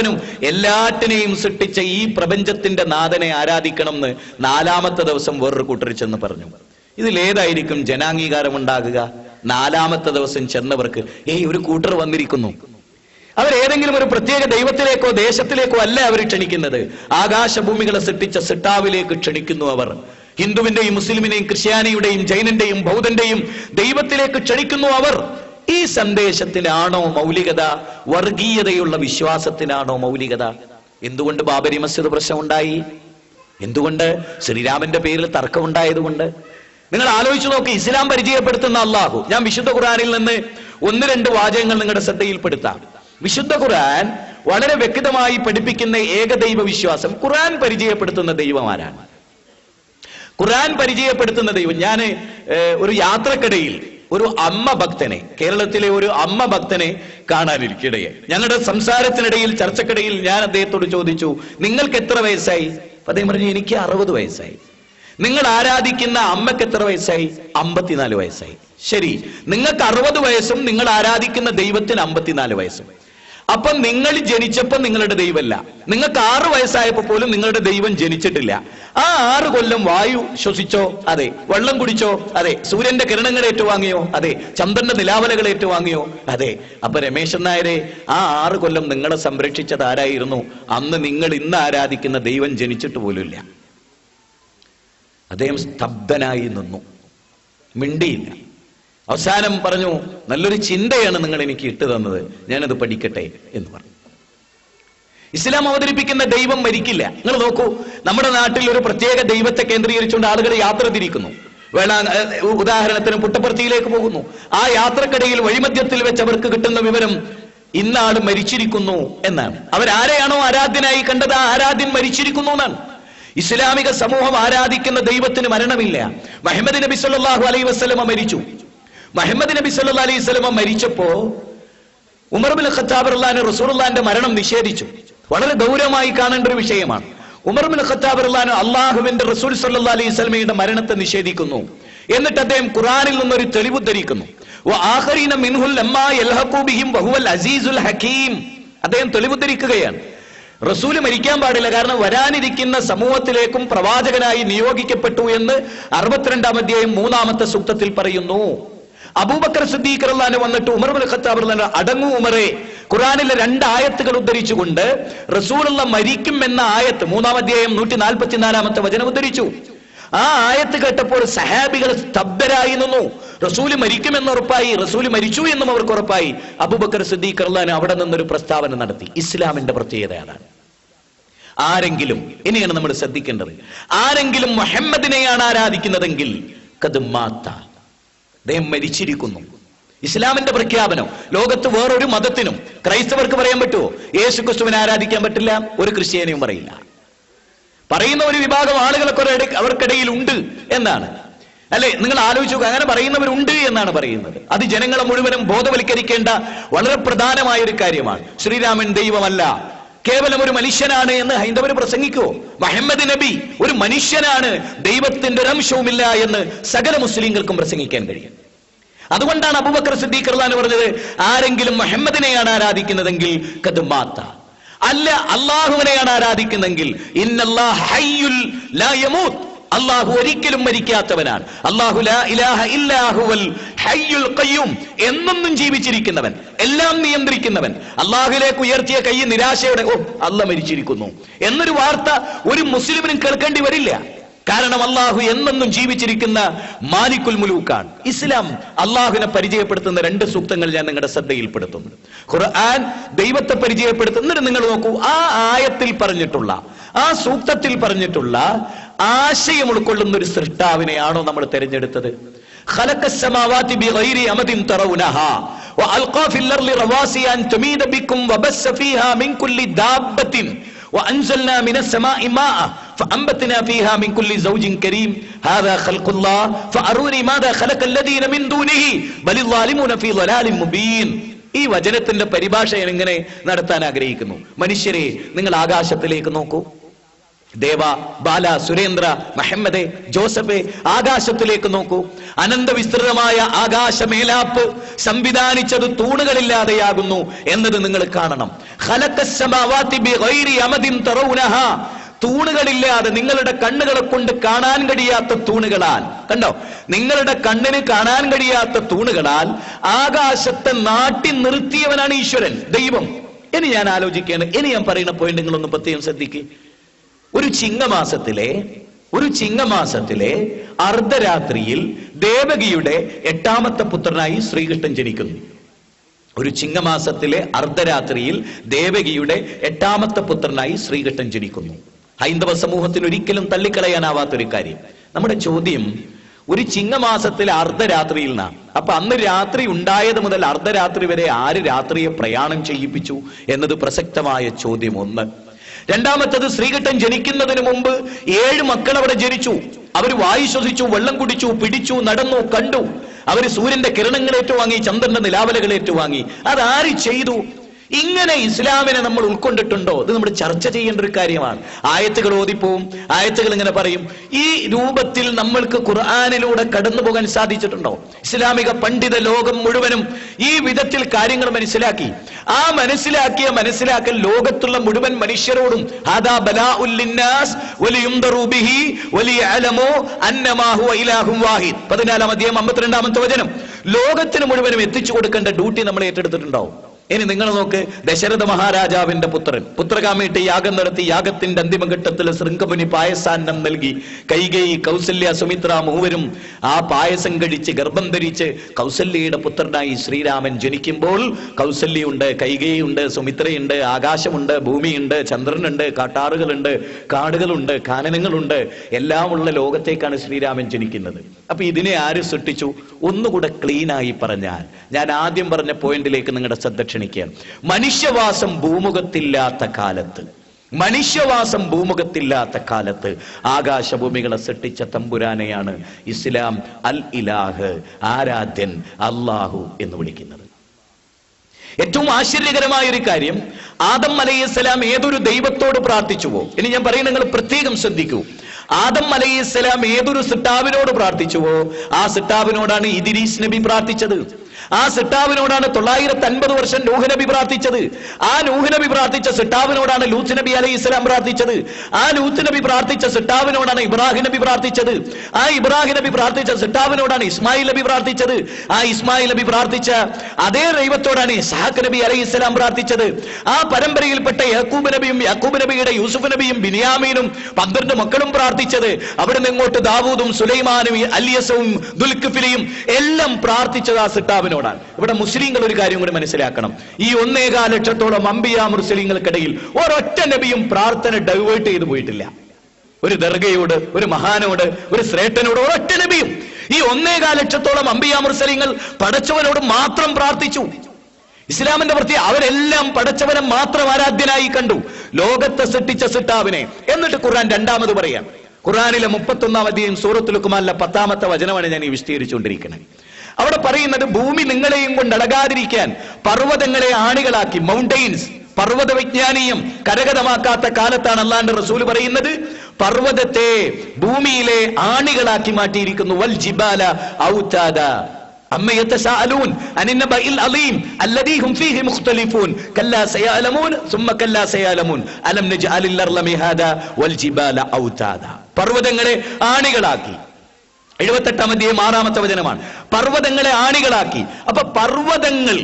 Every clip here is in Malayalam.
മുഴുവനും എല്ലാറ്റിനെയും സൃഷ്ടിച്ച ഈ പ്രപഞ്ചത്തിന്റെ നാഥനെ ആരാധിക്കണം എന്ന് 4-ാമത്തെ ദിവസം വേറൊരു കൂട്ടർ ചെന്ന് പറഞ്ഞു. ഇതിലേതായിരിക്കും ജനാംഗീകാരം ഉണ്ടാകുക? 4-ാമത്തെ ദിവസം ചെന്നവർക്ക് ഒരു കൂട്ടർ വന്നിരിക്കുന്നു. അവരേതെങ്കിലും ഒരു പ്രത്യേക ദൈവത്തിലേക്കോ ദേശത്തിലേക്കോ അല്ല അവർ ക്ഷണിക്കുന്നത്. ആകാശഭൂമികളെ സൃഷ്ടിച്ച സിട്ടാവിലേക്ക് ക്ഷണിക്കുന്നു അവർ. ഹിന്ദുവിന്റെയും മുസ്ലിമിന്റെയും ക്രിസ്ത്യാനിയുടെയും ജൈനന്റെയും ബൗദ്ധന്റെയും ദൈവത്തിലേക്ക് ക്ഷണിക്കുന്നു അവർ. ഈ സന്ദേശത്തിനാണോ മൗലികത? വർഗീയതയുള്ള വിശ്വാസത്തിനാണോ മൗലികത? എന്തുകൊണ്ട് ബാബരി മസ്ജിദ് പ്രശ്നം ഉണ്ടായി? എന്തുകൊണ്ട്? ശ്രീരാമന്റെ പേരിൽ തർക്കമുണ്ടായതുകൊണ്ട്. നിങ്ങൾ ആലോചിച്ചു നോക്കി. ഇസ്ലാം പരിചയപ്പെടുത്തുന്ന അള്ളാഹു, ഞാൻ വിശുദ്ധ ഖുർആനിൽ നിന്ന് 1-2 വാചകങ്ങൾ നിങ്ങളുടെ ശ്രദ്ധയിൽപ്പെടുത്താം. വിശുദ്ധ ഖുർആൻ വളരെ വ്യക്തമായി പഠിപ്പിക്കുന്ന ഏകദൈവ വിശ്വാസം. ഖുർആൻ പരിചയപ്പെടുത്തുന്ന ദൈവം ആരാണ്? ഖുർആൻ പരിചയപ്പെടുത്തുന്ന ദൈവം. ഞാൻ ഒരു യാത്രക്കിടയിൽ ഒരു അമ്മ ഭക്തനെ, കേരളത്തിലെ ഒരു അമ്മ ഭക്തനെ കാണാനിരിക്കിടയെ, ഞങ്ങളുടെ സംസാരത്തിനിടയിൽ, ചർച്ചക്കിടയിൽ ഞാൻ അദ്ദേഹത്തോട് ചോദിച്ചു, നിങ്ങൾക്ക് എത്ര വയസ്സായി? അദ്ദേഹം പറഞ്ഞു, എനിക്ക് 60 വയസ്സായി. നിങ്ങൾ ആരാധിക്കുന്ന അമ്മക്ക് എത്ര വയസ്സായി? 54 വയസ്സായി. ശരി, നിങ്ങൾക്ക് 60 വയസ്സും നിങ്ങൾ ആരാധിക്കുന്ന ദൈവത്തിന് 54 വയസ്സും. അപ്പൊ നിങ്ങൾ ജനിച്ചപ്പോ നിങ്ങളുടെ ദൈവമല്ല. നിങ്ങൾക്ക് 6 വയസ്സായപ്പോ പോലും നിങ്ങളുടെ ദൈവം ജനിച്ചിട്ടില്ല. ആ 6 കൊല്ലം വായു ശ്വസിച്ചോ? അതെ. വെള്ളം കുടിച്ചോ? അതെ. സൂര്യന്റെ കിരണങ്ങൾ ഏറ്റുവാങ്ങിയോ? അതെ. ചന്ദ്രന്റെ നിലാവലകൾ ഏറ്റുവാങ്ങിയോ? അതെ. അപ്പൊ രമേശൻ നായരെ, ആ 6 കൊല്ലം നിങ്ങളെ സംരക്ഷിച്ചത് ആരായിരുന്നു? അന്ന് നിങ്ങൾ ഇന്ന് ആരാധിക്കുന്ന ദൈവം ജനിച്ചിട്ട് പോലുമില്ല. അദ്ദേഹം സ്തബ്ധനായി നിന്നു, മിണ്ടിയില്ല. അവസാനം പറഞ്ഞു, നല്ലൊരു ചിന്തയാണ് നിങ്ങൾ എനിക്ക് ഇട്ടു തന്നത്, ഞാനത് പഠിക്കട്ടെ എന്ന് പറഞ്ഞു. ഇസ്ലാം അവതരിപ്പിക്കുന്ന ദൈവം മരിക്കില്ല. നിങ്ങൾ നോക്കൂ, നമ്മുടെ നാട്ടിൽ ഒരു പ്രത്യേക ദൈവത്തെ കേന്ദ്രീകരിച്ചുകൊണ്ട് ആളുകൾ യാത്ര തിരിക്കുന്നു. ഉദാഹരണത്തിന് പുട്ടപ്പർത്തിയിലേക്ക് പോകുന്നു. ആ യാത്രക്കിടയിൽ വഴിമധ്യത്തിൽ വെച്ച് അവർക്ക് കിട്ടുന്ന വിവരം ഇന്നാൾ മരിച്ചിരിക്കുന്നു എന്നാണ്. അവരാരെയാണോ ആരാധ്യനായി കണ്ടത്, ആ ആരാധ്യൻ മരിച്ചിരിക്കുന്നു എന്നാണ്. ഇസ്ലാമിക സമൂഹം ആരാധിക്കുന്ന ദൈവത്തിന് മരണമില്ല. മുഹമ്മദ് നബി സല്ലല്ലാഹു അലൈഹി വസല്ലമ മരിച്ചു. മുഹമ്മദ് നബി സല്ലല്ലാഹു അലൈഹി വസല്ലമ മരിച്ചപ്പോ ഉമർ ഇബ്നുൽ ഖത്താബ് റളിയല്ലാഹു അൻഹു റസൂലുള്ളാഹിന്റെ മരണം നിഷേധിച്ചു. വളരെ ഗൗരവമായി കാണേണ്ട ഒരു വിഷയമാണ്. ഉമർ ഇബ്നുൽ ഖത്താബ് റളിയല്ലാഹു അൻഹു അല്ലാഹുവിന്റെ റസൂൽ സല്ലല്ലാഹു അലൈഹി വസല്ലമയുടെ മരണത്തെ നിഷേധിക്കുന്നു. എന്നിട്ട് അദ്ദേഹം ഖുർആനിൽ നിന്നൊരു തെളിവ് ഉദ്ധരിക്കുന്നു. വആഖരീന മിൻഹുൽ ലമ്മാ യൽഹഖു ബിഹിം വഹുവൽ അസീസുൽ ഹകീം. അദ്ദേഹം തെളിവ് ഉദ്ധരിക്കുകയാണ്. റസൂല് മരിക്കാൻ പാടില്ല, കാരണം വരാനിരിക്കുന്ന സമൂഹത്തിലേക്കും പ്രവാചകനായി നിയോഗിക്കപ്പെട്ടു എന്ന് 62-ാം അധ്യായം 3-ാമത്തെ സൂക്തത്തിൽ പറയുന്നു. അബൂബക്കർ സിദ്ദീഖ് റളിയല്ലാഹു അൻഹു വന്നിട്ട് ഉമർ ഇബ്നുൽ ഖത്താബ് റളിയല്ലാഹു അൻഹു, അടങ്ങൂ ഉമറേ, ഖുർആനിലെ 2 ആയത്തുകൾ ഉദ്ധരിച്ചുകൊണ്ട് റസൂലുള്ള മരിക്കും എന്ന ആയത്ത് 3-ാം അധ്യായം 144-ാമത്തെ വചനം ഉദ്ധരിച്ചു. ആ ആയത്ത് കേട്ടപ്പോൾ സഹാബികൾ സ്തബ്ധരായി നിന്നു. റസൂല് മരിക്കുമെന്ന് ഉറപ്പായി, റസൂല് മരിച്ചു എന്നും അവർക്ക് ഉറപ്പായി. അബൂബക്കർ സിദ്ദീഖ് റളിയല്ലാഹു അൻഹു അവിടെ നിന്നൊരു പ്രസ്താവന നടത്തി. ഇസ്ലാമിന്റെ പ്രത്യേകത അതാണ്. ആരെങ്കിലും, ഇനിയാണ് നമ്മൾ ശ്രദ്ധിക്കേണ്ടത്, ആരെങ്കിലും മുഹമ്മദിനെയാണ് ആരാധിക്കുന്നതെങ്കിൽ ഖദ് മാത, അദ്ദേഹം മരിച്ചിരിക്കുന്നു. ഇസ്ലാമിന്റെ പ്രഖ്യാപനം. ലോകത്ത് വേറൊരു മതത്തിനും, ക്രൈസ്തവർക്ക് പറയാൻ പറ്റുമോ യേശു ക്രിസ്തുവിനെ ആരാധിക്കാൻ പറ്റില്ല? ഒരു ക്രിസ്ത്യാനിയും പറയില്ല. പറയുന്ന ഒരു വിഭാഗം ആളുകളൊക്കെ അവർക്കിടയിൽ ഉണ്ട് എന്നാണ്, അല്ലെ? നിങ്ങൾ ആലോചിച്ചു, അങ്ങനെ പറയുന്നവരുണ്ട് എന്നാണ് പറയുന്നത്. അത് ജനങ്ങളെ മുഴുവനും ബോധവൽക്കരിക്കേണ്ട വളരെ പ്രധാനമായ ഒരു കാര്യമാണ്. ശ്രീരാമൻ ദൈവമല്ല, കേവലം ഒരു മനുഷ്യനാണ് എന്ന് ഹൈന്ദവർ പ്രസംഗിക്കുമോ? മുഹമ്മദ് നബി ഒരു മനുഷ്യനാണ്, ദൈവത്തിന്റെ ഒരു അംശവുമില്ല എന്ന് സകല മുസ്ലിങ്ങൾക്കും പ്രസംഗിക്കാൻ കഴിയും. അതുകൊണ്ടാണ് അബൂബക്കർ സിദ്ദീഖ് റളിയല്ലാഹു അൻഹു പറഞ്ഞത്, ആരെങ്കിലും മുഹമ്മദിനെയാണ് ആരാധിക്കുന്നതെങ്കിൽ ഖദ് മാത, അല്ല അല്ലാഹുവിനെയാണ് ആരാധിക്കുന്നെങ്കിൽ ഇന്നല്ലാഹ ഹയ്യുൽ ലാ യമൂത്ത്, അല്ലാഹു ഒരിക്കലും മരിക്കാത്തവനാണ്. അല്ലാഹു ലാ ഇലാഹ ഇല്ലാ ഹുവൽ ഹയ്യുൽ ഖയ്യൂം, എന്നെന്നും ജീവിച്ചിരിക്കുന്നവൻ, എല്ലാം നിയന്ത്രിക്കുന്നവൻ. അല്ലാഹുവിലേക്ക് ഉയർത്തിയ കൈ നിരാശയോടെ അല്ലാഹു മരിച്ചിരിക്കുന്നു എന്നൊരു വാർത്ത ഒരു മുസ്ലിമിനും കേൾക്കേണ്ടി വരില്ല. കാരണം അല്ലാഹു എന്നെന്നും ജീവിച്ചിരിക്കുന്ന മാലിക്കുൽ മുലൂക്കാണ്. ഇസ്ലാം അല്ലാഹുവിനെ പരിചയപ്പെടുത്തുന്ന 2 സൂക്തങ്ങൾ ഞാൻ നിങ്ങളുടെ ശ്രദ്ധയിൽപ്പെടുത്തുന്നു. ഖുർആൻ ദൈവത്തെ പരിചയപ്പെടുത്തുന്നത് നിങ്ങൾ നോക്കൂ. ആ ആയത്തിൽ പറഞ്ഞിട്ടുള്ള, ആ സൂക്തത്തിൽ പറഞ്ഞിട്ടുള്ള ആശയം ഉൾക്കൊള്ളുന്ന ഒരു സൃഷ്ടാവിനെയാണോ നമ്മൾ തിരഞ്ഞെടുത്തത്? ഖലഖസ് സമാവാതി ബിഗൈരി അമദിൻ തറൗനഹാ വഅൽഖാ ഫിൽ അർളി റവാസിയ അൻ തമീദ ബിക്കും വബസ്സ ഫീഹാ മിൻ കുല്ലി ദാബത്തിൻ وأنزلنا من السماء ماء فأنبتنا فيها من كل زوج كريم هذا خلق الله فأروني ماذا خلق الذين من دونه بل الظالمون في ضلال مبين. ഈ വചനത്തിന്റെ പരിഭാഷ എങ്ങനെ നടത്താൻ ആഗ്രഹിക്കുന്നു? മനുഷ്യരെ, നിങ്ങൾ ആകാശത്തിലേക്ക് നോക്കൂ. ദേവ, ബാല, സുരേന്ദ്ര, മഹമ്മദെ, ജോസഫെ, ആകാശത്തിലേക്ക് നോക്കൂ. അനന്തവിസ്തൃതമായ ആകാശമേലാപ്പ് സംവിധാനിച്ചത് തൂണുകളില്ലാതെയാകുന്നു എന്നത് നിങ്ങൾ കാണണം. ഖലഖസ്സമാവാതി ബിഗൈരി അമദിൻ തറൗനഹാ, തൂണുകളില്ലാതെ, നിങ്ങളുടെ കണ്ണുകളെ കൊണ്ട് കാണാൻ കഴിയാത്ത തൂണുകളാൽ, കണ്ടോ, നിങ്ങളുടെ കണ്ണിന് കാണാൻ കഴിയാത്ത തൂണുകളാൽ ആകാശത്തെ നാട്ടി നിർത്തിയവനാണ് ഈശ്വരൻ, ദൈവം. ഇനി ഞാൻ ആലോചിക്കുകയാണ്, ഇനി ഞാൻ പറയുന്ന പോയിന്റ് നിങ്ങളൊന്ന് പ്രത്യേകം ശ്രദ്ധിക്കുക. ഒരു ചിങ്ങമാസത്തിലെ അർദ്ധരാത്രിയിൽ ദേവകിയുടെ 8ാമത്തെ പുത്രനായി ശ്രീകൃഷ്ണൻ ജനിക്കുന്നു. ഒരു ചിങ്ങമാസത്തിലെ അർദ്ധരാത്രിയിൽ ദേവകിയുടെ 8ാമത്തെ പുത്രനായി ശ്രീകൃഷ്ണൻ ജനിക്കുന്നു. ഹൈന്ദവ സമൂഹത്തിന് ഒരിക്കലും തള്ളിക്കളയാനാവാത്തൊരു കാര്യം. നമ്മുടെ ചോദ്യം, ഒരു ചിങ്ങമാസത്തിലെ അർദ്ധരാത്രിയിൽ നിന്നാണ്. അപ്പൊ അന്ന് രാത്രി ഉണ്ടായത് മുതൽ അർദ്ധരാത്രി വരെ ആര് രാത്രിയെ പ്രയാണം ചെയ്യിപ്പിച്ചു എന്നത് പ്രസക്തമായ ചോദ്യം ഒന്ന്. രണ്ടാമത്തത്, ശ്രീകൃഷ്ണൻ ജനിക്കുന്നതിന് മുമ്പ് 7 മക്കൾ അവിടെ ജനിച്ചു. അവർ വായു ശ്വസിച്ചു, വെള്ളം കുടിച്ചു, പിടിച്ചു, നടന്നു, കണ്ടു. അവർ സൂര്യന്റെ കിരണങ്ങൾ ഏറ്റുവാങ്ങി, ചന്ദ്രന്റെ നിലാവലകൾ ഏറ്റുവാങ്ങി. അതാര് ചെയ്തു? ഇങ്ങനെ ഇസ്ലാമിനെ നമ്മൾ ഉൾക്കൊണ്ടിട്ടുണ്ടോ? ഇത് നമ്മൾ ചർച്ച ചെയ്യേണ്ട ഒരു കാര്യമാണ്. ആയത്തുകൾ ഓതിപ്പോവും, ആയത്തുകൾ ഇങ്ങനെ പറയും. ഈ രൂപത്തിൽ നമ്മൾക്ക് ഖുർആനിലൂടെ കടന്നു പോകാൻ സാധിച്ചിട്ടുണ്ടോ? ഇസ്ലാമിക പണ്ഡിത ലോകം മുഴുവനും ഈ വിധത്തിൽ കാര്യങ്ങൾ മനസ്സിലാക്കി. ആ മനസ്സിലാക്കൽ ലോകത്തുള്ള മുഴുവൻ മനുഷ്യരോടും 14-ാം അധ്യായം 52-ാമത്തെ വചനം ലോകത്തിന് മുഴുവനും എത്തിച്ചു കൊടുക്കേണ്ട ഡ്യൂട്ടി നമ്മൾ ഏറ്റെടുത്തിട്ടുണ്ടോ? ഇനി നിങ്ങൾ നോക്ക്, ദശരഥ മഹാരാജാവിന്റെ പുത്രകാമേട്ട് യാഗം നടത്തി. യാഗത്തിന്റെ അന്തിമഘട്ടത്തിൽ ശൃംഖമുനി പായസാന്നം നൽകി. കൈകേയി, കൗസല്യ, സുമിത്ര മൂവരും ആ പായസം കഴിച്ച് ഗർഭം ധരിച്ച് കൗസല്യയുടെ പുത്രനായി ശ്രീരാമൻ ജനിക്കുമ്പോൾ കൗസല്യുണ്ട്, കൈകേയുണ്ട്, സുമിത്രയുണ്ട്, ആകാശമുണ്ട്, ഭൂമിയുണ്ട്, ചന്ദ്രനുണ്ട്, കാട്ടാറുകളുണ്ട്, കാടുകളുണ്ട്, കാനനങ്ങളുണ്ട്, എല്ലാം ഉള്ള ലോകത്തേക്കാണ് ശ്രീരാമൻ ജനിക്കുന്നത്. അപ്പൊ ഇതിനെ ആര് സൃഷ്ടിച്ചു? ഒന്നുകൂടെ ക്ലീനായി പറഞ്ഞാൽ, ഞാൻ ആദ്യം പറഞ്ഞ പോയിന്റിലേക്ക് നിങ്ങളുടെ ശ്രദ്ധ ക്ഷണിക്കുകയാണ്. മനുഷ്യവാസം ഭൂമുഖത്തില്ലാത്ത കാലത്ത് ആകാശഭൂമികളെ സൃഷ്ടിച്ച തമ്പുരാനെയാണ് ഇസ്ലാം അൽ ഇലാഹ്, ആരാധ്യൻ, അല്ലാഹു എന്ന് വിളിക്കുന്നത്. ഏറ്റവും ആശ്ചര്യകരമായ ഒരു കാര്യം, ആദം അലൈഹിസ്സലാം ഏതൊരു ദൈവത്തോട് പ്രാർത്ഥിച്ചുവോ, ഇനി ഞാൻ പറയുന്നത് നിങ്ങൾ പ്രത്യേകം ശ്രദ്ധിക്കൂ. ആദം അലൈഹിസ്സലാം ഏതൊരു സിട്ടാവിനോട് പ്രാർത്ഥിച്ചുവോ ആ സിട്ടാവിനോടാണ് ഇദ്രീസ് നബി പ്രാർത്ഥിച്ചത്. ആ സിട്ടാവിനോടാണ് 950 വർഷം നൂഹ് നബി പ്രാർത്ഥിച്ചത്. ആ നൂഹ് നബി പ്രാർത്ഥിച്ച സിട്ടാവിനോടാണ് ലൂത്ത് നബി അലൈഹി ഇസ്ലാം പ്രാർത്ഥിച്ചത്. ആ ലൂത്ത് നബി പ്രാർത്ഥിച്ച സിട്ടാവിനോടാണ് ഇബ്രാഹിം നബി പ്രാർത്ഥിച്ചത്. ആ ഇബ്രാഹിം നബി പ്രാർത്ഥിച്ച സിട്ടാവിനോടാണ് ഇസ്മായിൽ നബി പ്രാർത്ഥിച്ചത്. ആ ഇസ്മായിൽ നബി പ്രാർത്ഥിച്ച അതേ ദൈവത്തോടാണ് ഇസ്ഹാഖ് നബി അലൈഹി ഇസ്ലാം പ്രാർത്ഥിച്ചത്. ആ പരമ്പരയിൽപ്പെട്ട യാക്കൂബ് നബിയുടെ യൂസുഫ് നബിയും ബിനിയാമീനും 12 മക്കളും പ്രാർത്ഥിച്ചത്. അവിടെ നിന്ന് ഇങ്ങോട്ട് ദാവൂദും സുലൈമാനും അല്യസവും ദുൽഖിഫിലിയും എല്ലാം പ്രാർത്ഥിച്ചത് ആ സിട്ടാവിനോടാണ്. ഇവിടെ മുസ്ലിങ്ങൾ ഒരു കാര്യം കൂടി മനസ്സിലാക്കണം. ഈ 1.25 ലക്ഷത്തോളം അമ്പിയ മുർസലീങ്ങൾക്കിടയിൽ ഒരൊറ്റ നബിയും പ്രാർത്ഥന ഡൈവേർട്ട് ചെയ്തു പോയിട്ടില്ല. ഒരു ദർഗയോട്, ഒരു മഹാനോട്, ഒരു ശ്രേഷ്ഠനോട് ഒരൊറ്റ നബിയും. ഈ 1.25 ലക്ഷത്തോളം അമ്പിയ മുർസലീങ്ങൾ പടച്ചവനോട് മാത്രം പ്രാർത്ഥിച്ചു. ഇസ്ലാമിന്റെ പ്രത്യേകത, അവരെല്ലാം പടച്ചവനെ മാത്രം ആരാധ്യനായി കണ്ടു, ലോകത്തെ സൃഷ്ടിച്ച സിട്ടാവിനെ. എന്നിട്ട് ഖുർആൻ രണ്ടാമത് പറയാം. ഖുർആനിലെ 31-ാം അധ്യായം സൂറത്തുൽ ലുഖ്മാനിലെ 10-ാമത്തെ വചനമാണ് ഞാൻ ഈ വിശദീകരിച്ചുകൊണ്ടിരിക്കുന്നത്. അവിടെ പറയുന്നത്, ഭൂമി നിങ്ങളെയും കൊണ്ട് അടകാതിരിക്കാൻ പർവ്വതങ്ങളെ ആണികളാക്കി, മൗണ്ടെയിൻസ്, പർവ്വത വിജ്ഞാനീയം കരഗതമാക്കാത്ത കാലത്താണ് അല്ലാഹുവിന്റെ റസൂൽ പറയുന്നത്, പർവ്വതത്തെ ഭൂമിയിലെ ആണികളാക്കി മാറ്റിയിരിക്കുന്നു. വൽ ജിബാല ഔതാദ അമ്മ യതസാഅലൂൻ അനിൻ നബഇൽ അളീം അല്ലദീ ഹും ഫീഹി മുഖ്തലിഫൂൻ കല്ലാ സയഅലമൂൻ സുമ്മ കല്ലാ സയഅലമൂൻ അലം നജ്അലിൽ അർള മിഹാദ വൽ ജിബാല ഔതാദ. പർവ്വതങ്ങളെ ആണികളാക്കി. 78-ാം അധ്യായം 6-ാമത്തെ വചനമാണ്. പർവ്വതങ്ങളെ ആണികളാക്കി. അപ്പൊ പർവ്വതങ്ങൾ,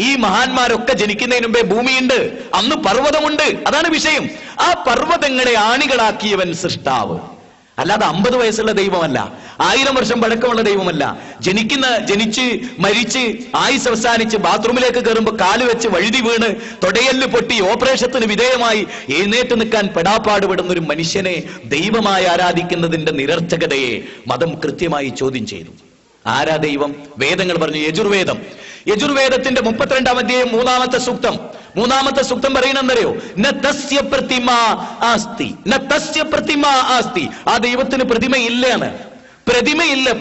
ഈ മഹാന്മാരൊക്കെ ജനിക്കുന്നതിന് മുമ്പേ ഭൂമിയുണ്ട്, അന്ന് പർവ്വതമുണ്ട്. അതാണ് വിഷയം. ആ പർവ്വതങ്ങളെ ആണികളാക്കിയവൻ സൃഷ്ടാവ്, അല്ലാതെ 50 വയസ്സുള്ള ദൈവമല്ല, 1000 വർഷം പഴക്കമുള്ള ദൈവമല്ല. ജനിച്ച് മരിച്ച് ആയുസ് അവസാനിച്ച് ബാത്റൂമിലേക്ക് കയറുമ്പോൾ കാല് വെച്ച് വഴുതി വീണ് തൊടയല്ല് പൊട്ടി ഓപ്പറേഷത്തിന് വിധേയമായി എഴുന്നേറ്റ് നിൽക്കാൻ പെടാപ്പാടുപെടുന്ന ഒരു മനുഷ്യനെ ദൈവമായി ആരാധിക്കുന്നതിന്റെ നിരർത്ഥകതയെ മതം കൃത്യമായി ചോദ്യം ചെയ്തു. ആരാ ദൈവം? വേദങ്ങൾ പറഞ്ഞു. യജുർവേദത്തിന്റെ 32-ാം അധ്യായം 3-ാമത്തെ സൂക്തം. 3-ാമത്തെ സൂക്തം പറയുന്നറിയോ? നതസ്യ പ്രതിമാ ആസ്തി. ആ ദൈവത്തിന് പ്രതിമയില്ലാണ്.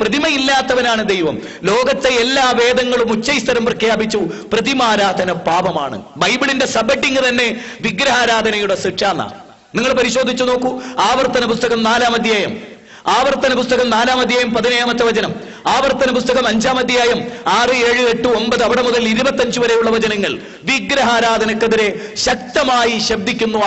പ്രതിമയില്ലാത്തവനാണ് ദൈവം. ലോകത്തെ എല്ലാ വേദങ്ങളും ഉച്ചൈസ്തരം പ്രഖ്യാപിച്ചു, പ്രതിമാരാധന പാപമാണ്. ബൈബിളിന്റെ സബട്ടിങ് തന്നെ വിഗ്രഹാരാധനയുടെ ശിക്ഷ. നിങ്ങൾ പരിശോധിച്ചു നോക്കൂ. ആവർത്തന പുസ്തകം 4-ാം അധ്യായം, ആവർത്തന പുസ്തകം 4-ാം അധ്യായം 17-ാമത്തെ വചനം, ആവർത്തന പുസ്തകം 5-ാം അധ്യായം 6, 7, 8, 9 അവിടെ മുതൽ 25 വരെയുള്ള വചനങ്ങൾ വിഗ്രഹാരാധനക്കെതിരെ ശക്തമായി ശബ്ദിക്കുന്നു.